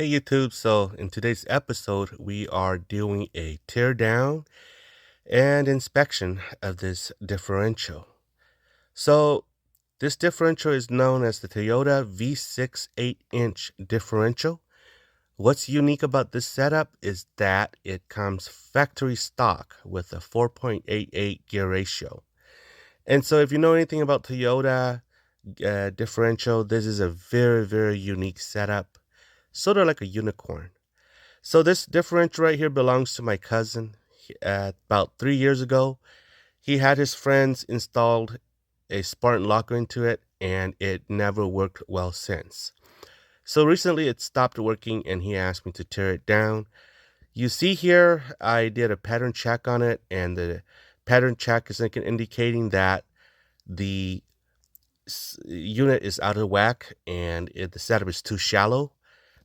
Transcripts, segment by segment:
Hey YouTube, so in today's episode, we are doing a tear down and inspection of this differential. So this differential is known as the Toyota V6 8-inch differential. What's unique about this setup is that it comes factory stock with a 4.88 gear ratio. And so if you know anything about Toyota differential, this is a very unique setup, sort of like a unicorn. So this differential right here belongs to my cousin. About 3 years ago, he had his friends installed a Spartan locker into it, and it never worked well since. So recently it stopped working, and he asked me to tear it down. You see here, I did a pattern check on it, and the pattern check is indicating that the unit is out of whack, and the setup is too shallow.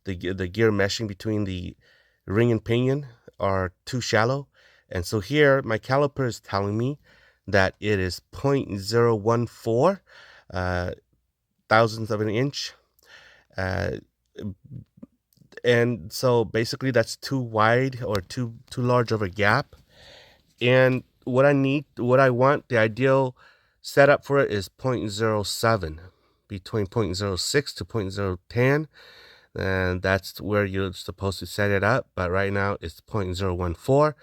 The gear meshing between the ring and pinion are too shallow. And so here my caliper is telling me that it is 0.014 thousandths of an inch. And so basically that's too wide or too large of a gap. And what I want, the ideal setup for it is 0.07, between 0.06 to 0.010. And that's where you're supposed to set it up, but right now it's 0.014.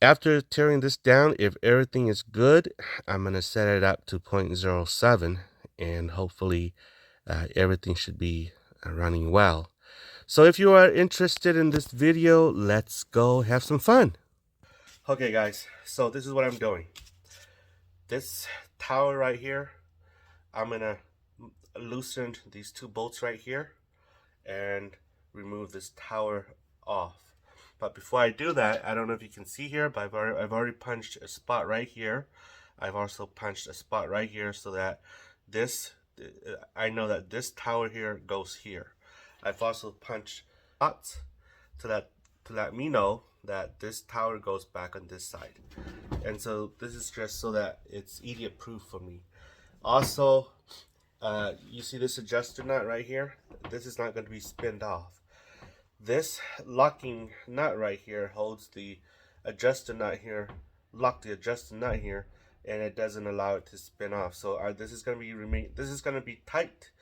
After tearing this down, if everything is good, I'm going to set it up to 0.07, and hopefully everything should be running well. So if you are interested in this video, let's go have some fun. Okay guys, so this is what I'm doing. This tower right here, I'm going to loosen these two bolts right here and remove this tower off. But before I do that, I don't know if you can see here, but I've already punched a spot right here. I've also punched a spot right here so that this, I know that this tower here goes here. I've also punched spots to let me know that this tower goes back on this side. And so this is just so that it's idiot proof for me. Also, you see this adjuster nut right here? This is not going to be spinned off. This locking nut right here holds the adjuster nut here, lock the adjuster nut here, and it doesn't allow it to spin off. So this is going to be tight,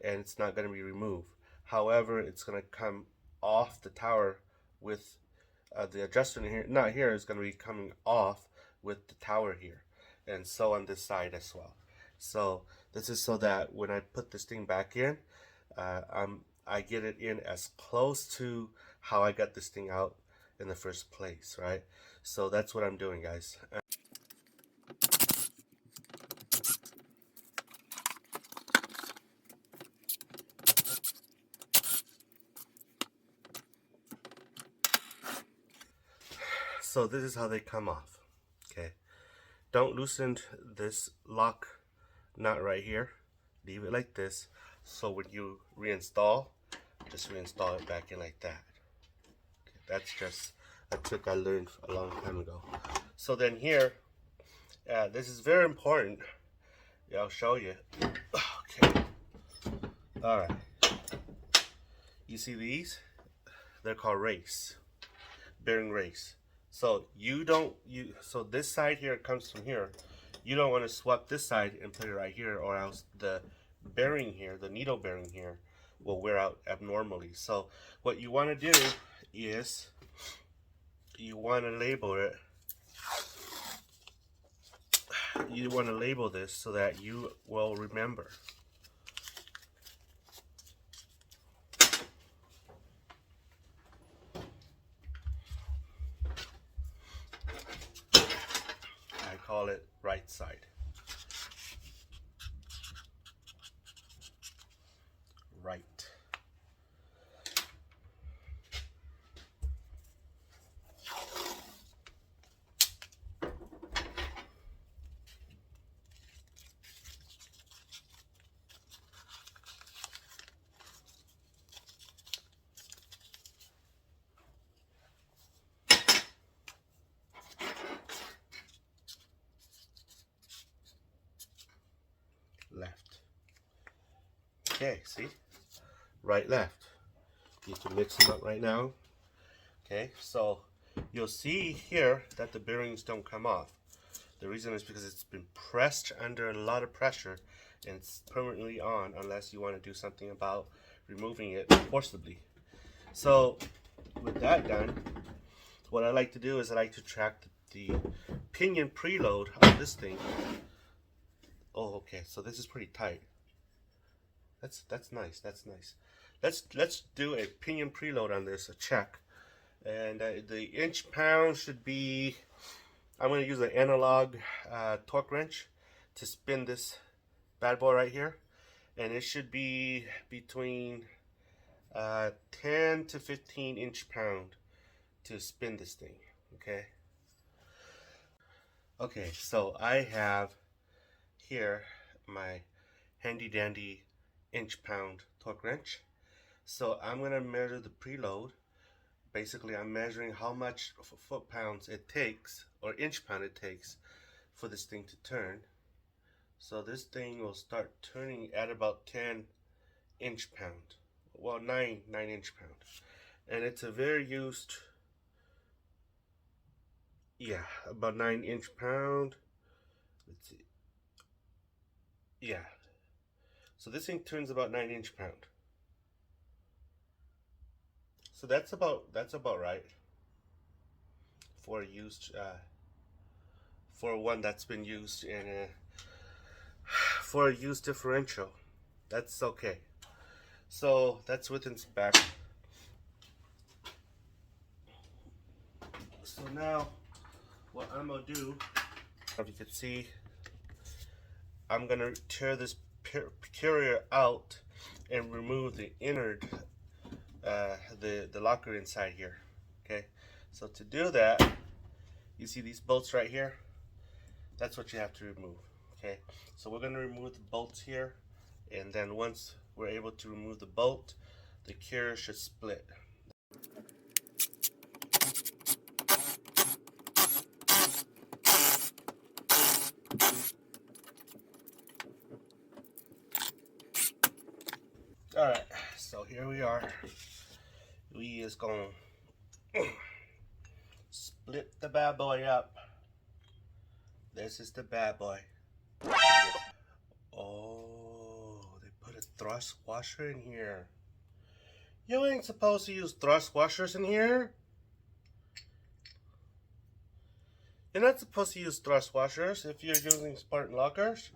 and it's not going to be removed. However, it's going to come off the tower with the adjuster nut here is going to be coming off with the tower here, and so on this side as well. So this is so that when I put this thing back in, I get it in as close to how I got this thing out in the first place, right? So that's what I'm doing, guys. So this is how they come off, okay? Don't loosen this lock nut right here. Leave it like this. So when you reinstall, just reinstall it back in like that. Okay, that's just a trick I learned a long time ago. So then here, this is very important. Yeah, I'll show you. Okay. All right. You see these? They're called race, bearing race. So so this side here comes from here. You don't want to swap this side and put it right here, or else the bearing here, the needle bearing here, will wear out abnormally. So what you want to do is you want to label it. You want to label this so that you will remember. I call it right side. Right. Left. Okay, see? Right, left. Need to mix them up right now. Okay, so you'll see here that the bearings don't come off. The reason is because it's been pressed under a lot of pressure and it's permanently on, unless you want to do something about removing it forcibly. So with that done, what I like to do is I like to track the pinion preload on this thing. Oh, okay, so this is pretty tight. That's nice. That's nice. Let's do a pinion preload on this, a check. And the inch pound should be, I'm going to use an analog torque wrench to spin this bad boy right here. And it should be between 10 to 15 inch pound to spin this thing. Okay. Okay, so I have here my handy dandy inch pound torque wrench. So I'm going to measure the preload. Basically, I'm measuring how much foot pounds it takes, or inch pound it takes, for this thing to turn. So this thing will start turning at about 10 inch pound. Well, 9 inch pound. And it's a very used, yeah, about 9 inch pound. Let's see. Yeah. So this thing turns about 9 inch pound. So that's about right for a used for one that's been used in a for a used differential. That's okay. So that's within spec. So now what I'm gonna do, if you can see, I'm gonna tear this carrier out and remove the innard, the locker inside here. Okay, so to do that, you see these bolts right here? That's what you have to remove. Okay, so we're gonna remove the bolts here, and then once we're able to remove the bolt, the carrier should split. Alright, so here we are. We is gonna split the bad boy up. This is the bad boy. Oh, they put a thrust washer in here. You ain't supposed to use thrust washers in here. You're not supposed to use thrust washers if you're using Spartan lockers.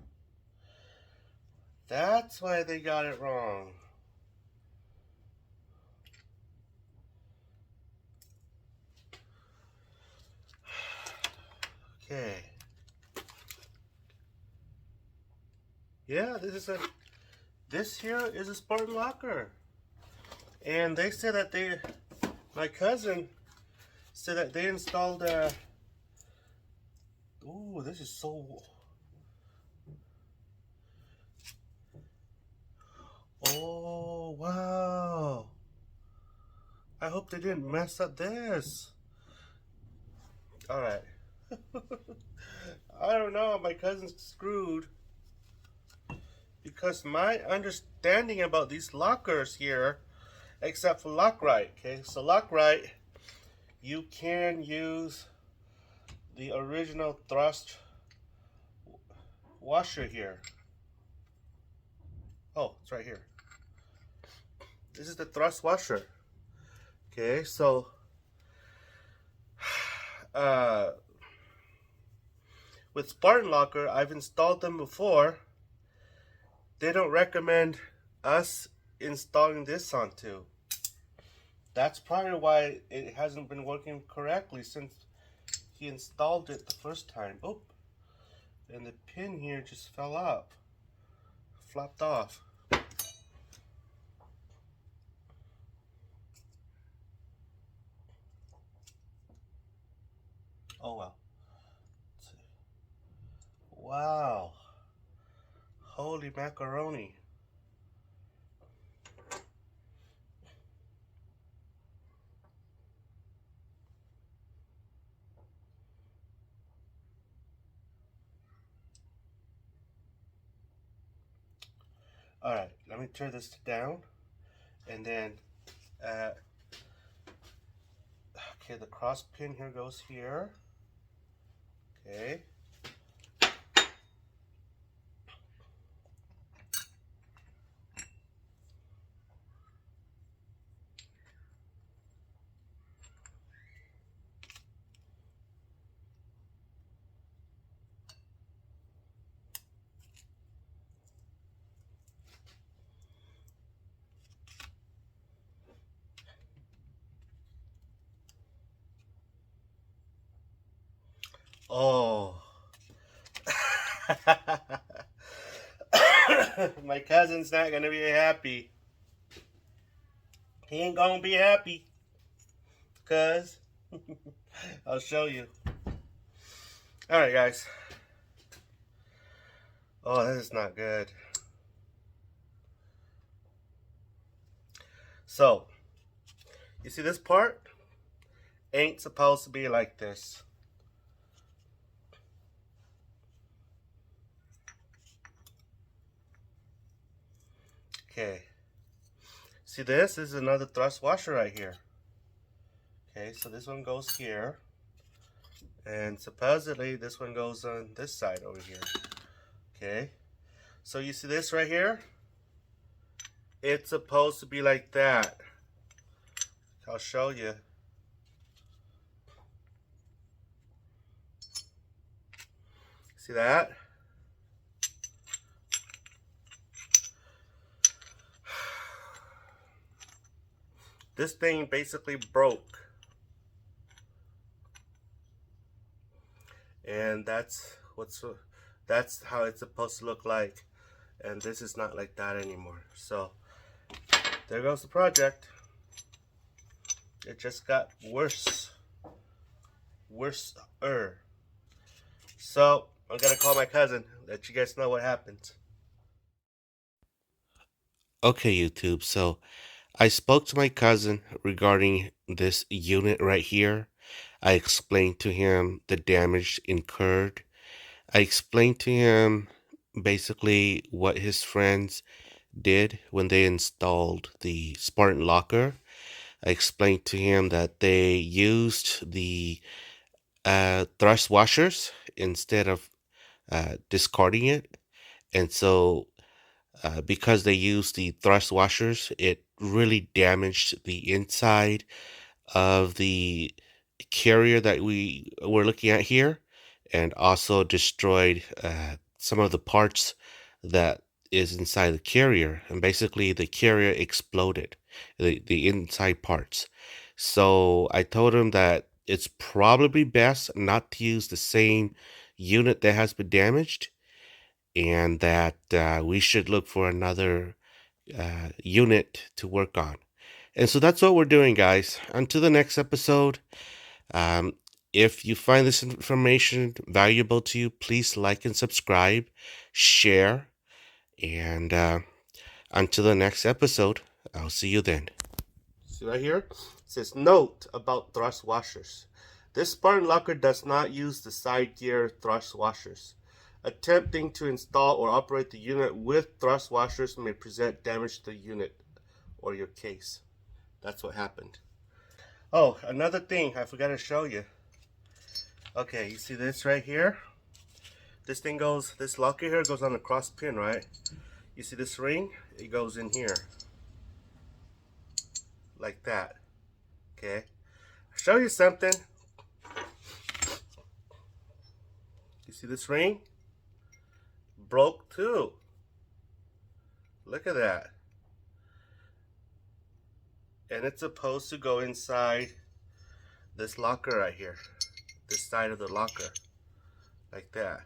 That's why they got it wrong. Okay. Yeah, this here is a Spartan locker. And they said that my cousin said that they installed ooh, this is so, oh, wow. I hope they didn't mess up this. All right. I don't know, my cousin's screwed. Because my understanding about these lockers here, except for Lockrite, okay? So Lockrite, you can use the original thrust washer here. Oh, it's right here. This is the thrust washer. Okay, so with Spartan Locker, I've installed them before. They don't recommend us installing this onto. That's probably why it hasn't been working correctly since he installed it the first time. Oh, and the pin here just fell off, flopped off. Oh well. Wow. Holy macaroni. Alright, let me turn this down, and then Uh, okay, the cross pin here goes here. Okay. Oh. My cousin's not gonna be happy. He ain't gonna be happy. Cause I'll show you. Alright guys. Oh, this is not good. So, you see this part? Ain't supposed to be like this. Okay. See this? This is another thrust washer right here. Okay, so this one goes here. And supposedly this one goes on this side over here. Okay. So you see this right here? It's supposed to be like that. I'll show you. See that? This thing basically broke. And that's how it's supposed to look like. And this is not like that anymore. So there goes the project. It just got worse. Worse-er. So I'm gonna call my cousin, let you guys know what happens. Okay, YouTube, so I spoke to my cousin regarding this unit right here. I explained to him the damage incurred. I explained to him basically what his friends did when they installed the Spartan locker. I explained to him that they used the thrust washers instead of discarding it. And so because they used the thrust washers, it really damaged the inside of the carrier that we were looking at here, and also destroyed some of the parts that is inside the carrier. And basically the carrier exploded, the inside parts. So I told him that it's probably best not to use the same unit that has been damaged, and that we should look for another unit to work on. And so that's what we're doing, guys. Until the next episode, um, if you find this information valuable to you, please like and subscribe, share, and until the next episode, I'll see you then. See right here? It says note about thrust washers. This Spartan locker does not use the side gear thrust washers. Attempting to install or operate the unit with thrust washers may present damage to the unit or your case. That's what happened. Oh, another thing I forgot to show you. Okay, you see this right here? This locker here goes on the cross pin, right? You see this ring? It goes in here. Like that. Okay. I'll show you something. You see this ring? Broke too. Look at that. And it's supposed to go inside this locker right here. This side of the locker. Like that.